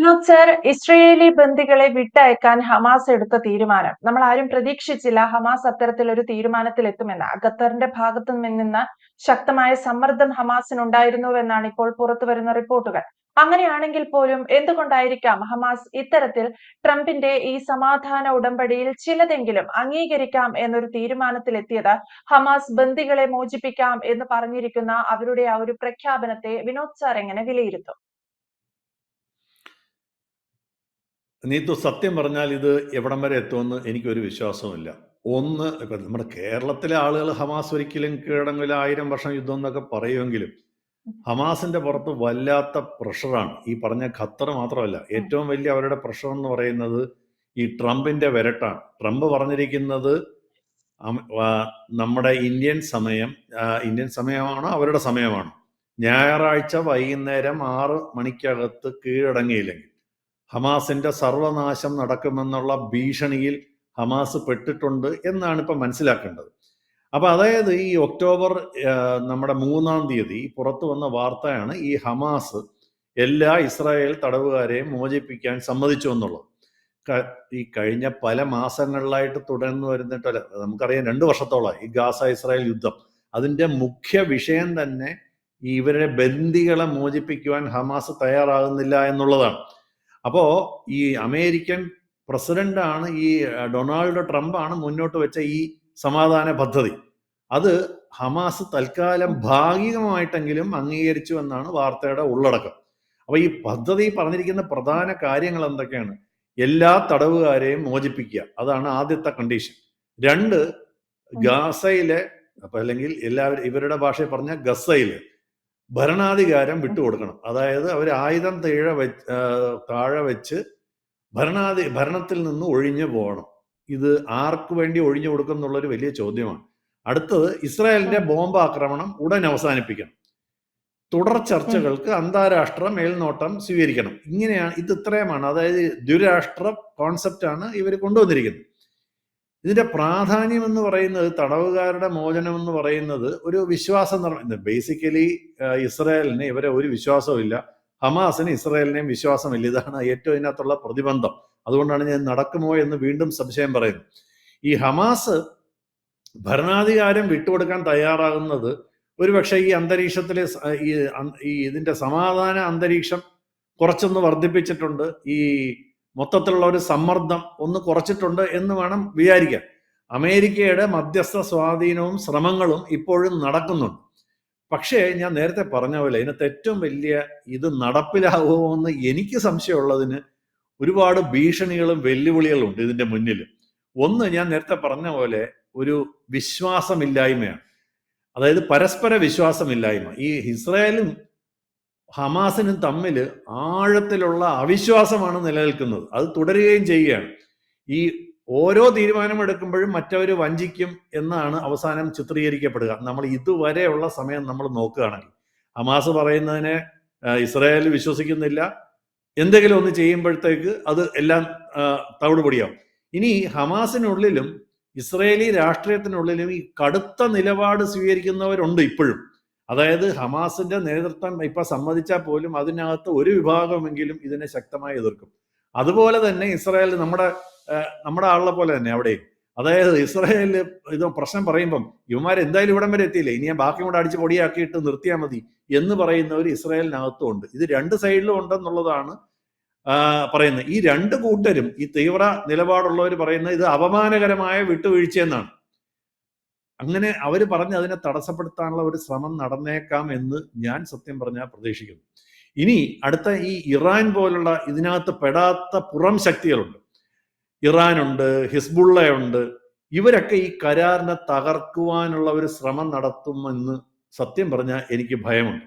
Vinod sir, Israeli ബന്ദികളെ വിട്ടയക്കാൻ Hamas എടുത്ത തീരുമാനം നമ്മൾ ആരും പ്രതീക്ഷിച്ചില്ല. ഹമാസ് അത്തരത്തിലൊരു തീരുമാനത്തിലെത്തുമെന്ന്. ഖത്തറിന്റെ ഭാഗത്തു നിന്ന് ശക്തമായ സമ്മർദ്ദം ഹമാസിനുണ്ടായിരുന്നുവെന്നാണ് ഇപ്പോൾ പുറത്തുവരുന്ന റിപ്പോർട്ടുകൾ. അങ്ങനെയാണെങ്കിൽ പോലും എന്തുകൊണ്ടായിരിക്കാം ഹമാസ് ഇത്തരത്തിൽ ട്രംപിന്റെ ഈ സമാധാന ഉടമ്പടിയിൽ ചിലതെങ്കിലും അംഗീകരിക്കാം എന്നൊരു തീരുമാനത്തിലെത്തിയത്? ഹമാസ് ബന്ദികളെ മോചിപ്പിക്കാം എന്ന് പറഞ്ഞിരിക്കുന്ന അവരുടെ ആ ഒരു പ്രഖ്യാപനത്തെ വിനോദ് സാർ എങ്ങനെ വിലയിരുത്തും? നീതു, സത്യം പറഞ്ഞാൽ ഇത് എവിടം വരെ എത്തുമെന്ന് എനിക്കൊരു വിശ്വാസവുമില്ല. ഒന്ന്, ഇപ്പം നമ്മുടെ കേരളത്തിലെ ആളുകൾ ഹമാസ് ഒരിക്കലും കീഴടങ്ങില്ല, 1000 വർഷം യുദ്ധം എന്നൊക്കെ പറയുമെങ്കിലും ഹമാസിന്റെ പുറത്ത് വല്ലാത്ത പ്രഷറാണ്. ഈ പറഞ്ഞ ഖത്തർ മാത്രമല്ല, ഏറ്റവും വലിയ അവരുടെ പ്രഷർ എന്ന് പറയുന്നത് ഈ ട്രംപിന്റെ വിരട്ടാണ്. ട്രംപ് പറഞ്ഞിരിക്കുന്നത് നമ്മുടെ ഇന്ത്യൻ സമയമാണോ അവരുടെ സമയമാണോ, ഞായറാഴ്ച വൈകുന്നേരം 6 മണിക്കകത്ത് കീഴടങ്ങിയില്ലെങ്കിൽ ഹമാസിന്റെ സർവനാശം നടക്കുമെന്നുള്ള ഭീഷണിയിൽ ഹമാസ് പെട്ടിട്ടുണ്ട് എന്നാണ് ഇപ്പം മനസ്സിലാക്കേണ്ടത്. അപ്പൊ അതായത് ഈ ഒക്ടോബർ നമ്മുടെ 3-ാം തീയതി പുറത്തു വന്ന വാർത്തയാണ് ഈ ഹമാസ് എല്ലാ ഇസ്രായേൽ തടവുകാരെയും മോചിപ്പിക്കാൻ സമ്മതിച്ചു എന്നുള്ളത്. ഈ കഴിഞ്ഞ പല മാസങ്ങളിലായിട്ട് തുടർന്നു വരുന്നിട്ടല്ല, നമുക്കറിയാം 2 വർഷത്തോളമായി ഈ ഗാസ ഇസ്രായേൽ യുദ്ധം. അതിന്റെ മുഖ്യ വിഷയം തന്നെ ഇവരുടെ ബന്ദികളെ മോചിപ്പിക്കുവാൻ ഹമാസ് തയ്യാറാകുന്നില്ല എന്നുള്ളതാണ്. അപ്പോൾ ഈ അമേരിക്കൻ പ്രസിഡന്റാണ്, ഈ ഡൊണാൾഡ് ട്രംപാണ് മുന്നോട്ട് വെച്ച ഈ സമാധാന പദ്ധതി. അത് ഹമാസ് തൽക്കാലം ഭാഗികമായിട്ടെങ്കിലും അംഗീകരിച്ചു എന്നാണ് വാർത്തയുടെ ഉള്ളടക്കം. അപ്പൊ ഈ പദ്ധതി പറഞ്ഞിരിക്കുന്ന പ്രധാന കാര്യങ്ങൾ എന്തൊക്കെയാണ്? എല്ലാ തടവുകാരെയും മോചിപ്പിക്കുക, അതാണ് ആദ്യത്തെ കണ്ടീഷൻ. 2, ഗാസയിലെ, അപ്പൊ അല്ലെങ്കിൽ എല്ലാവരും ഇവരുടെ ഭാഷയിൽ പറഞ്ഞ ഗസയിലെ ഭരണാധികാരം വിട്ടുകൊടുക്കണം. അതായത് അവർ ആയുധം താഴെ വെച്ച് ഭരണത്തിൽ നിന്ന് ഒഴിഞ്ഞു പോകണം. ഇത് ആർക്ക് വേണ്ടി ഒഴിഞ്ഞു കൊടുക്കും എന്നുള്ളൊരു വലിയ ചോദ്യമാണ്. അടുത്തത്, ഇസ്രായേലിന്റെ ബോംബ് ആക്രമണം ഉടൻ അവസാനിപ്പിക്കണം. തുടർ ചർച്ചകൾക്ക് അന്താരാഷ്ട്ര മേൽനോട്ടം സ്വീകരിക്കണം. ഇങ്ങനെയാണ്, ഇത് ഇത്രയുമാണ്. അതായത് ദ്വിരാഷ്ട്ര കോൺസെപ്റ്റാണ് ഇവർ കൊണ്ടുവന്നിരിക്കുന്നത്. ഇതിന്റെ പ്രാധാന്യം എന്ന് പറയുന്നത്, തടവുകാരുടെ മോചനം എന്ന് പറയുന്നത് ഒരു വിശ്വാസം. ബേസിക്കലി ഇസ്രായേലിന് ഇവരെ ഒരു വിശ്വാസവും ഇല്ല, ഹമാസിന് ഇസ്രായേലിനെയും വിശ്വാസമില്ല. ഇതാണ് ഏറ്റവും ഇതിനകത്തുള്ള പ്രതിബന്ധം. അതുകൊണ്ടാണ് ഞാൻ നടക്കുമോ എന്ന് വീണ്ടും സംശയം പറയുന്നത്. ഈ ഹമാസ് ഭരണാധികാരം വിട്ടുകൊടുക്കാൻ തയ്യാറാകുന്നത് ഒരുപക്ഷെ ഈ അന്തരീക്ഷത്തിലെ ഇതിന്റെ സമാധാന അന്തരീക്ഷം കുറച്ചൊന്ന് വർദ്ധിപ്പിച്ചിട്ടുണ്ട്, ഈ മൊത്തത്തിലുള്ള ഒരു സമ്മർദ്ദം ഒന്ന് കുറച്ചിട്ടുണ്ട് എന്ന് വേണം വിചാരിക്കാൻ. അമേരിക്കയുടെ മധ്യസ്ഥ സ്വാധീനവും ശ്രമങ്ങളും ഇപ്പോഴും നടക്കുന്നുണ്ട്. പക്ഷേ ഞാൻ നേരത്തെ പറഞ്ഞ പോലെ ഇതിനകത്ത് ഏറ്റവും വലിയ ഇത് നടപ്പിലാവുമോ എന്ന് എനിക്ക് സംശയമുള്ളതിന് ഒരുപാട് ഭീഷണികളും വെല്ലുവിളികളും ഉണ്ട് ഇതിന്റെ മുന്നിൽ. ഒന്ന്, ഞാൻ നേരത്തെ പറഞ്ഞ പോലെ ഒരു വിശ്വാസമില്ലായ്മയാണ്. അതായത് പരസ്പര വിശ്വാസമില്ലായ്മ. ഈ ഇസ്രായേലും ഹമാസിനും തമ്മിൽ ആഴത്തിലുള്ള അവിശ്വാസമാണ് നിലനിൽക്കുന്നത്. അത് തുടരുകയും ചെയ്യുകയാണ്. ഈ ഓരോ തീരുമാനമെടുക്കുമ്പോഴും മറ്റവർ വഞ്ചിക്കും എന്നാണ് അവസാനം ചിത്രീകരിക്കപ്പെടുക. നമ്മൾ ഇതുവരെയുള്ള സമയം നമ്മൾ നോക്കുകയാണെങ്കിൽ ഹമാസ് പറയുന്നതിനെ ഇസ്രായേൽ വിശ്വസിക്കുന്നില്ല. എന്തെങ്കിലും ഒന്ന് ചെയ്യുമ്പോഴത്തേക്ക് അത് എല്ലാം തവിടുപൊടിയാവും. ഇനി ഹമാസിനുള്ളിലും ഇസ്രായേലി രാഷ്ട്രീയത്തിനുള്ളിലും ഈ കടുത്ത നിലപാട് സ്വീകരിക്കുന്നവരുണ്ട് ഇപ്പോഴും. അതായത് ഹമാസിന്റെ നേതൃത്വം ഇപ്പൊ സമ്മതിച്ചാൽ പോലും അതിനകത്ത് ഒരു വിഭാഗമെങ്കിലും ഇതിനെ ശക്തമായി എതിർക്കും. അതുപോലെ തന്നെ ഇസ്രായേൽ നമ്മുടെ ആളെ പോലെ തന്നെ അവിടെയും. അതായത് ഇസ്രായേലിൽ ഇത് പ്രശ്നം പറയുമ്പം ഇവന്മാർ എന്തായാലും ഇവിടം വരെ എത്തിയില്ലേ, ഇനി ബാക്കി കൂടെ അടിച്ച് പൊടിയാക്കിയിട്ട് നിർത്തിയാൽ മതി എന്ന് പറയുന്നവർ ഇസ്രായേലിനകത്തും ഉണ്ട്. ഇത് 2 സൈഡിലും ഉണ്ടെന്നുള്ളതാണ് പറയുന്നത്. ഈ 2 കൂട്ടരും, ഈ തീവ്ര നിലപാടുള്ളവർ പറയുന്നത് ഇത് അപമാനകരമായ വിട്ടുവീഴ്ചയെന്നാണ്. അങ്ങനെ അവർ പറഞ്ഞ് അതിനെ തടസ്സപ്പെടുത്താനുള്ള ഒരു ശ്രമം നടന്നേക്കാം എന്ന് ഞാൻ സത്യം പറഞ്ഞാൽ പ്രതീക്ഷിക്കുന്നു. ഇനി അടുത്ത, ഈ ഇറാൻ പോലുള്ള ഇതിനകത്ത് പെടാത്ത പുറം ശക്തികളുണ്ട്. ഇറാനുണ്ട്, ഹിസ്ബുള്ളയുണ്ട്. ഇവരൊക്കെ ഈ കരാറിനെ തകർക്കുവാനുള്ള ഒരു ശ്രമം നടത്തുമെന്ന് സത്യം പറഞ്ഞാൽ എനിക്ക് ഭയമുണ്ട്.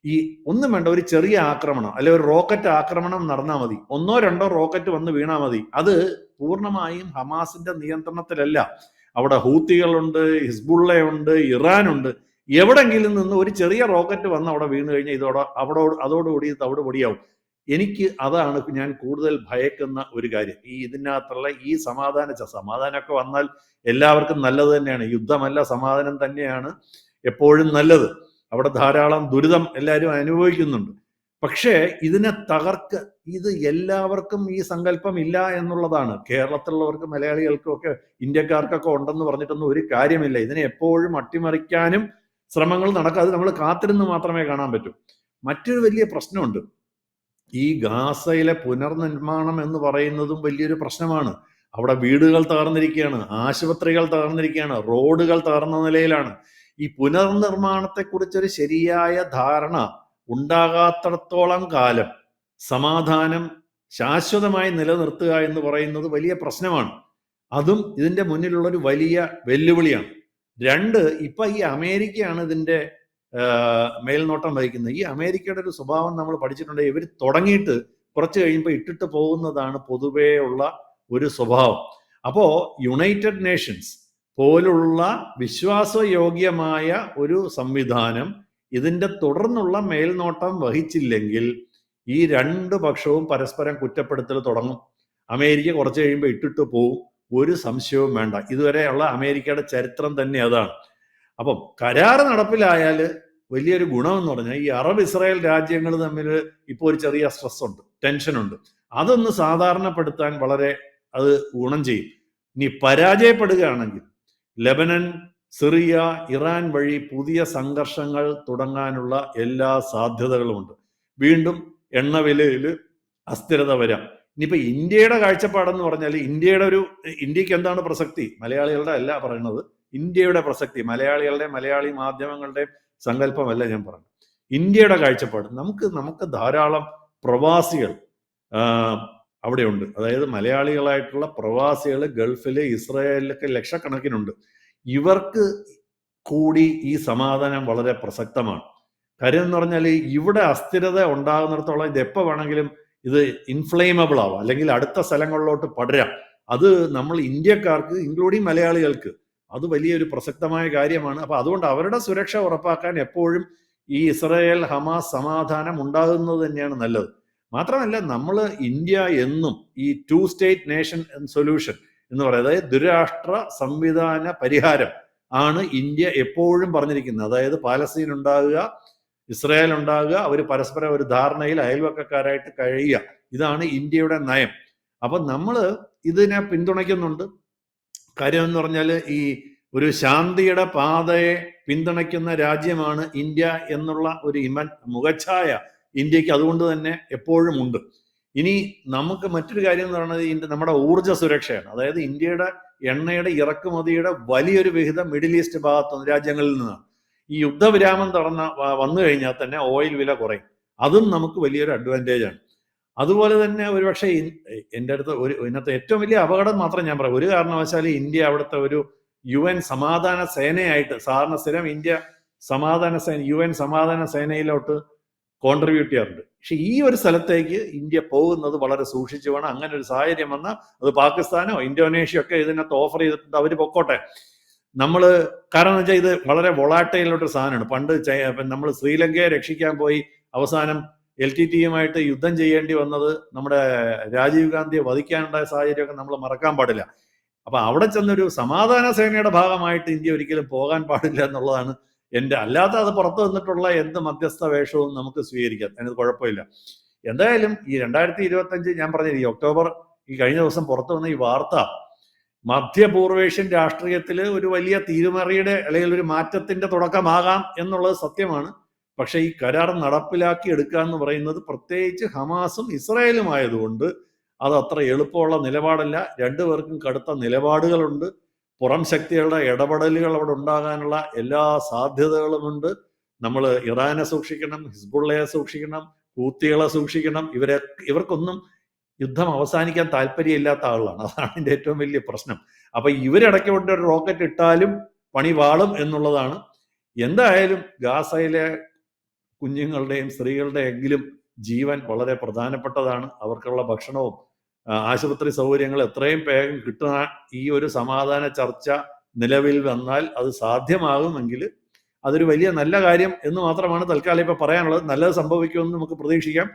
ഈ ഒന്നും വേണ്ട, ഒരു ചെറിയ ആക്രമണം അല്ലെ ഒരു റോക്കറ്റ് ആക്രമണം നടന്നാൽ മതി, 1-2 റോക്കറ്റ് വന്ന് വീണാൽ മതി. അത് പൂർണ്ണമായും ഹമാസിന്റെ നിയന്ത്രണത്തിലല്ല. അവിടെ ഹൂത്തികളുണ്ട്, ഹിസ്ബുള്ളയുണ്ട്, ഇറാനുണ്ട്. എവിടെങ്കിലും നിന്ന് ഒരു ചെറിയ റോക്കറ്റ് വന്ന് അവിടെ വീണ് കഴിഞ്ഞാൽ അതോടുകൂടി തവിട് പൊടിയാവും. എനിക്ക് അതാണ് ഞാൻ കൂടുതൽ ഭയക്കുന്ന ഒരു കാര്യം. ഈ ഇതിനകത്തുള്ള ഈ സമാധാനമൊക്കെ വന്നാൽ എല്ലാവർക്കും നല്ലത് തന്നെയാണ്. യുദ്ധമല്ല, സമാധാനം തന്നെയാണ് എപ്പോഴും നല്ലത്. അവിടെ ധാരാളം ദുരിതം എല്ലാവരും അനുഭവിക്കുന്നുണ്ട്. പക്ഷേ ഇതിനെ ഇത് എല്ലാവർക്കും ഈ സങ്കല്പം ഇല്ല എന്നുള്ളതാണ്. കേരളത്തിലുള്ളവർക്ക്, മലയാളികൾക്കും ഒക്കെ, ഇന്ത്യക്കാർക്കൊക്കെ ഉണ്ടെന്ന് പറഞ്ഞിട്ടൊന്നും ഒരു കാര്യമില്ല. ഇതിനെ എപ്പോഴും അട്ടിമറിക്കാനും ശ്രമങ്ങൾ നടക്കുക. അത് നമ്മൾ കാത്തിരുന്ന് മാത്രമേ കാണാൻ പറ്റൂ. മറ്റൊരു വലിയ പ്രശ്നമുണ്ട്. ഈ ഗാസയിലെ പുനർനിർമ്മാണം എന്ന് പറയുന്നതും വലിയൊരു പ്രശ്നമാണ്. അവിടെ വീടുകൾ തകർന്നിരിക്കുകയാണ്, ആശുപത്രികൾ തകർന്നിരിക്കുകയാണ്, റോഡുകൾ തകർന്ന നിലയിലാണ്. ഈ പുനർനിർമ്മാണത്തെക്കുറിച്ചൊരു ശരിയായ ധാരണ ഉണ്ടാകാത്തിടത്തോളം കാലം സമാധാനം ശാശ്വതമായി നിലനിർത്തുക എന്ന് പറയുന്നത് വലിയ പ്രശ്നമാണ്. അതും ഇതിന്റെ മുന്നിലുള്ള ഒരു വലിയ വെല്ലുവിളിയാണ്. രണ്ട്, ഇപ്പൊ ഈ അമേരിക്കയാണ് ഇതിന്റെ മേൽനോട്ടം വഹിക്കുന്നത്. ഈ അമേരിക്കയുടെ ഒരു സ്വഭാവം നമ്മൾ പഠിച്ചിട്ടുണ്ട്. ഇവർ തുടങ്ങിയിട്ട് കുറച്ച് കഴിയുമ്പോൾ ഇട്ടിട്ട് പോകുന്നതാണ് പൊതുവേ ഉള്ള ഒരു സ്വഭാവം. അപ്പോ യുണൈറ്റഡ് നേഷൻസ് പോലുള്ള വിശ്വാസയോഗ്യമായ ഒരു സംവിധാനം ഇതിന്റെ തുടർന്നുള്ള മേൽനോട്ടം വഹിച്ചില്ലെങ്കിൽ ഈ രണ്ട് പക്ഷവും പരസ്പരം കുറ്റപ്പെടുത്തൽ തുടങ്ങും. അമേരിക്ക കുറച്ച് കഴിയുമ്പോൾ ഇട്ടിട്ട് പോവും, ഒരു സംശയവും വേണ്ട. ഇതുവരെയുള്ള അമേരിക്കയുടെ ചരിത്രം തന്നെ അതാണ്. അപ്പം കരാർ നടപ്പിലായാൽ വലിയൊരു ഗുണമെന്ന് പറഞ്ഞാൽ ഈ അറബ് ഇസ്രായേൽ രാജ്യങ്ങൾ തമ്മിൽ ഇപ്പോൾ ഒരു ചെറിയ സ്ട്രെസ് ഉണ്ട്, ടെൻഷനുണ്ട്. അതൊന്ന് സാധാരണപ്പെടുത്താൻ വളരെ അത് ഗുണം ചെയ്യും. ഇനി പരാജയപ്പെടുകയാണെങ്കിൽ ലെബനൻ, സിറിയ, ഇറാൻ വഴി പുതിയ സംഘർഷങ്ങൾ തുടങ്ങാനുള്ള എല്ലാ സാധ്യതകളുമുണ്ട്. വീണ്ടും എണ്ണവിലയിൽ അസ്ഥിരത വരാം. ഇനിയിപ്പോൾ ഇന്ത്യയുടെ കാഴ്ചപ്പാടെന്ന് പറഞ്ഞാൽ ഇന്ത്യക്ക് എന്താണ് പ്രസക്തി? മലയാളികളുടെ അല്ല പറയുന്നത്, ഇന്ത്യയുടെ പ്രസക്തി. മലയാളി മാധ്യമങ്ങളുടെ സങ്കല്പമല്ല ഞാൻ പറഞ്ഞു. ഇന്ത്യയുടെ കാഴ്ചപ്പാട്, നമുക്ക് ധാരാളം പ്രവാസികൾ അവിടെയുണ്ട്. അതായത് മലയാളികളായിട്ടുള്ള പ്രവാസികൾ ഗൾഫിൽ, ഇസ്രായേലിലൊക്കെ ലക്ഷക്കണക്കിനുണ്ട്. ഇവർക്ക് കൂടി ഈ സമാധാനം വളരെ പ്രസക്തമാണ്. കാര്യം എന്ന് പറഞ്ഞാൽ ഇവിടെ അസ്ഥിരത ഉണ്ടാകുന്നിടത്തോളം ഇത് എപ്പോൾ വേണമെങ്കിലും ഇത് ഇൻഫ്ലെയിമബിൾ ആവാം, അല്ലെങ്കിൽ അടുത്ത സ്ഥലങ്ങളിലോട്ട് പടരാം. അത് നമ്മൾ ഇന്ത്യക്കാർക്ക്, ഇൻക്ലൂഡിങ് മലയാളികൾക്ക്, അത് വലിയൊരു പ്രസക്തമായ കാര്യമാണ്. അപ്പൊ അതുകൊണ്ട് അവരുടെ സുരക്ഷ ഉറപ്പാക്കാൻ എപ്പോഴും ഈ ഇസ്രായേൽ ഹമാസ് സമാധാനം ഉണ്ടാകുന്നത് തന്നെയാണ് നല്ലത്. മാത്രമല്ല, നമ്മൾ ഇന്ത്യ എന്നും ഈ 2 സ്റ്റേറ്റ് നേഷൻ സൊല്യൂഷൻ എന്ന് പറയുന്നത്, അതായത് ദ്വിരാഷ്ട്ര സംവിധാന പരിഹാരം ആണ് ഇന്ത്യ എപ്പോഴും പറഞ്ഞിരിക്കുന്നത്. അതായത് പാലസ്തീൻ ഉണ്ടാകുക, ഇസ്രായേൽ ഉണ്ടാകുക, അവർ പരസ്പരം ഒരു ധാരണയിൽ അയൽവക്കക്കാരായിട്ട് കഴിയുക. ഇതാണ് ഇന്ത്യയുടെ നയം. അപ്പൊ നമ്മൾ ഇതിനെ പിന്തുണയ്ക്കുന്നുണ്ട്. കാര്യം എന്ന് പറഞ്ഞാൽ ഈ ഒരു ശാന്തിയുടെ പാതയെ പിന്തുണയ്ക്കുന്ന രാജ്യമാണ് ഇന്ത്യ എന്നുള്ള ഒരു മുഖച്ഛായ ഇന്ത്യക്ക് അതുകൊണ്ട് തന്നെ എപ്പോഴും ഉണ്ട്. ഇനി നമുക്ക് മറ്റൊരു കാര്യം എന്ന് പറയുന്നത് നമ്മുടെ ഊർജ്ജ സുരക്ഷയാണ്. അതായത് ഇന്ത്യയുടെ എണ്ണയുടെ ഇറക്കുമതിയുടെ വലിയൊരു വിഹിതം മിഡിൽ ഈസ്റ്റ് ഭാഗത്ത് രാജ്യങ്ങളിൽ നിന്നാണ്. ഈ യുദ്ധവിരാമം വന്നു കഴിഞ്ഞാൽ തന്നെ ഓയിൽ വില കുറയും. അതും നമുക്ക് വലിയൊരു അഡ്വാൻറ്റേജ് ആണ്. അതുപോലെ തന്നെ ഒരുപക്ഷെ എൻ്റെ അടുത്ത് ഇതിനകത്ത് ഏറ്റവും വലിയ അപകടം മാത്രം ഞാൻ പറയാം, ഒരു കാരണവശാലും ഇന്ത്യ അവിടുത്തെ ഒരു UN സമാധാന സേനയായിട്ട്, സാധാരണ സ്ഥിരം ഇന്ത്യ UN സമാധാന സേനയിലോട്ട് കോൺട്രിബ്യൂട്ട് ചെയ്യാറുണ്ട്. പക്ഷെ ഈ ഒരു സ്ഥലത്തേക്ക് ഇന്ത്യ പോകുന്നത് വളരെ സൂക്ഷിച്ചു വേണം. അങ്ങനെ ഒരു സാഹചര്യം വന്നാൽ അത് പാകിസ്ഥാനോ ഇന്തോനേഷ്യ ഒക്കെ ഇതിനകത്ത് ഓഫർ ചെയ്തിട്ടുണ്ട്, അവർ പൊക്കോട്ടെ. കാരണം എന്ന് വെച്ചാൽ ഇത് വളരെ വൊളാറ്റൈലോട്ടൊരു സാധനമാണ്. പണ്ട് നമ്മൾ ശ്രീലങ്കയെ രക്ഷിക്കാൻ പോയി അവസാനം LTTയുമായിട്ട് യുദ്ധം ചെയ്യേണ്ടി വന്നത് നമ്മുടെ രാജീവ് ഗാന്ധിയെ വധിക്കാനുണ്ടായ സാഹചര്യമൊക്കെ നമ്മൾ മറക്കാൻ പാടില്ല. അപ്പൊ അവിടെ ചെന്നൊരു സമാധാന സേനയുടെ ഭാഗമായിട്ട് ഇന്ത്യ ഒരിക്കലും പോകാൻ പാടില്ല എന്നുള്ളതാണ് അല്ലാത്ത അത് പുറത്തു വന്നിട്ടുള്ള എന്ത് മധ്യസ്ഥ വേഷവും നമുക്ക് സ്വീകരിക്കാം, അതിനത് കുഴപ്പമില്ല. എന്തായാലും ഈ 2025 ഞാൻ പറഞ്ഞത്, ഈ ഒക്ടോബർ കഴിഞ്ഞ ദിവസം പുറത്തു വന്ന ഈ വാർത്ത മധ്യപൂർവേഷ്യൻ രാഷ്ട്രീയത്തിൽ ഒരു വലിയ തീരുമറിയുടെ അല്ലെങ്കിൽ ഒരു മാറ്റത്തിന്റെ തുടക്കമാകാം എന്നുള്ളത് സത്യമാണ്. പക്ഷെ ഈ കരാർ നടപ്പിലാക്കി എടുക്കുക എന്ന് പറയുന്നത് പ്രത്യേകിച്ച് ഹമാസും ഇസ്രായേലും ആയതുകൊണ്ട് അത് അത്ര എളുപ്പമുള്ള നിലപാടല്ല. രണ്ടുപേർക്കും കടുത്ത നിലപാടുകളുണ്ട്. പുറം ശക്തികളുടെ ഇടപെടലുകൾ അവിടെ ഉണ്ടാകാനുള്ള എല്ലാ സാധ്യതകളുമുണ്ട്. നമ്മൾ ഇറാനെ സൂക്ഷിക്കണം, ഹിസ്ബുള്ളയെ സൂക്ഷിക്കണം, ഹൂത്തികളെ സൂക്ഷിക്കണം. ഇവർക്കൊന്നും യുദ്ധം അവസാനിക്കാൻ താല്പര്യമില്ലാത്ത ആളാണ്. അതാണ് ഇതിന്റെ ഏറ്റവും വലിയ പ്രശ്നം. അപ്പൊ ഇവരിടയ്ക്ക് കൊണ്ട് ഒരു റോക്കറ്റ് ഇട്ടാലും പണി വാളും എന്നുള്ളതാണ്. എന്തായാലും ഗാസയിലെ കുഞ്ഞുങ്ങളുടെയും സ്ത്രീകളുടെയും എങ്കിലും ജീവൻ വളരെ പ്രധാനപ്പെട്ടതാണ്. അവർക്കുള്ള ഭക്ഷണവും ആശുപത്രി സൗകര്യങ്ങൾ എത്രയും വേഗം കിട്ടുന്ന ഈ ഒരു സമാധാന ചർച്ച നിലവിൽ വന്നാൽ അത് സാധ്യമാകുമെങ്കിൽ അതൊരു വലിയ നല്ല കാര്യം എന്ന് മാത്രമാണ് തൽക്കാലം ഇപ്പൊ പറയാനുള്ളത്. നല്ലത് സംഭവിക്കുമെന്ന് നമുക്ക് പ്രതീക്ഷിക്കാം.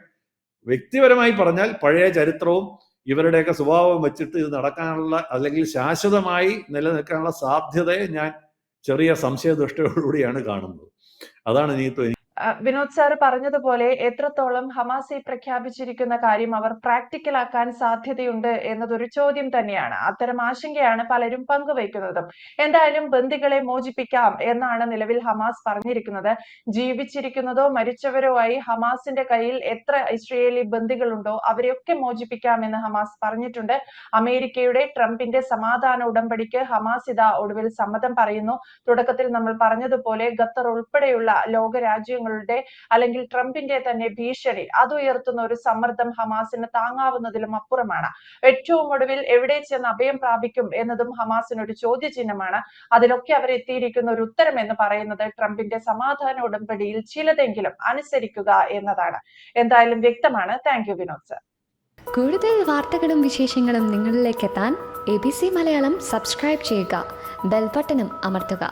വ്യക്തിപരമായി പറഞ്ഞാൽ പഴയ ചരിത്രവും ഇവരുടെയൊക്കെ സ്വഭാവം വെച്ചിട്ട് ഇത് നടക്കാനുള്ള അല്ലെങ്കിൽ ശാശ്വതമായി നിലനിൽക്കാനുള്ള സാധ്യതയെ ഞാൻ ചെറിയ സംശയദൃഷ്ടിയോടുകൂടിയാണ് കാണുന്നത്. അതാണ് എനിക്ക് വിനോദ് സാർ പറഞ്ഞതുപോലെ എത്രത്തോളം ഹമാസ് ഈ പ്രഖ്യാപിച്ചിരിക്കുന്ന കാര്യം അവർ പ്രാക്ടിക്കൽ ആക്കാൻ സാധ്യതയുണ്ട് എന്നതൊരു ചോദ്യം തന്നെയാണ്. അത്തരം ആശങ്കയാണ് പലരും പങ്കുവയ്ക്കുന്നതും. എന്തായാലും ബന്ദികളെ മോചിപ്പിക്കാം എന്നാണ് നിലവിൽ ഹമാസ് പറഞ്ഞിരിക്കുന്നത്. ജീവിച്ചിരിക്കുന്നതോ മരിച്ചവരോ ആയി ഹമാസിന്റെ കയ്യിൽ എത്ര ഇസ്രയേലി ബന്ദികളുണ്ടോ അവരെയൊക്കെ മോചിപ്പിക്കാമെന്ന് ഹമാസ് പറഞ്ഞിട്ടുണ്ട്. അമേരിക്കയുടെ ട്രംപിന്റെ സമാധാന ഉടമ്പടിക്ക് ഹമാസ് ഇതാ ഒടുവിൽ സമ്മതം പറയുന്നു. തുടക്കത്തിൽ നമ്മൾ പറഞ്ഞതുപോലെ ഖത്തർ ഉൾപ്പെടെയുള്ള ലോകരാജ്യങ്ങളുടെ അല്ലെങ്കിൽ ട്രംപിന്റെ തന്നെ ഭീഷണി അത് ഉയർത്തുന്ന ഒരു സമ്മർദ്ദം ഹമാസിന് താങ്ങാവുന്നതിലും അപ്പുറമാണ്. ഏറ്റവും ഒടുവിൽ എവിടെ ചെന്ന് അഭയം പ്രാപിക്കും എന്നതും ഹമാസിന് ഒരു ചോദ്യചിഹ്നമാണ്. അതിലൊക്കെ അവർ എത്തിയിരിക്കുന്ന ഒരു ഉത്തരം എന്ന് പറയുന്നത് ട്രംപിന്റെ സമാധാന ഉടമ്പടിയിൽ ചിലതെങ്കിലും അനുസരിക്കുക എന്നതാണ്. എന്തായാലും വ്യക്തമാണ്. Thank you Vinod sir. കൂടുതൽ വാർത്തകളും വിശേഷങ്ങളും നിങ്ങളിലേക്ക് എത്താൻ ABC മലയാളം സബ്സ്ക്രൈബ് ചെയ്യുക, ബെൽ ബട്ടണും അമർത്തുക.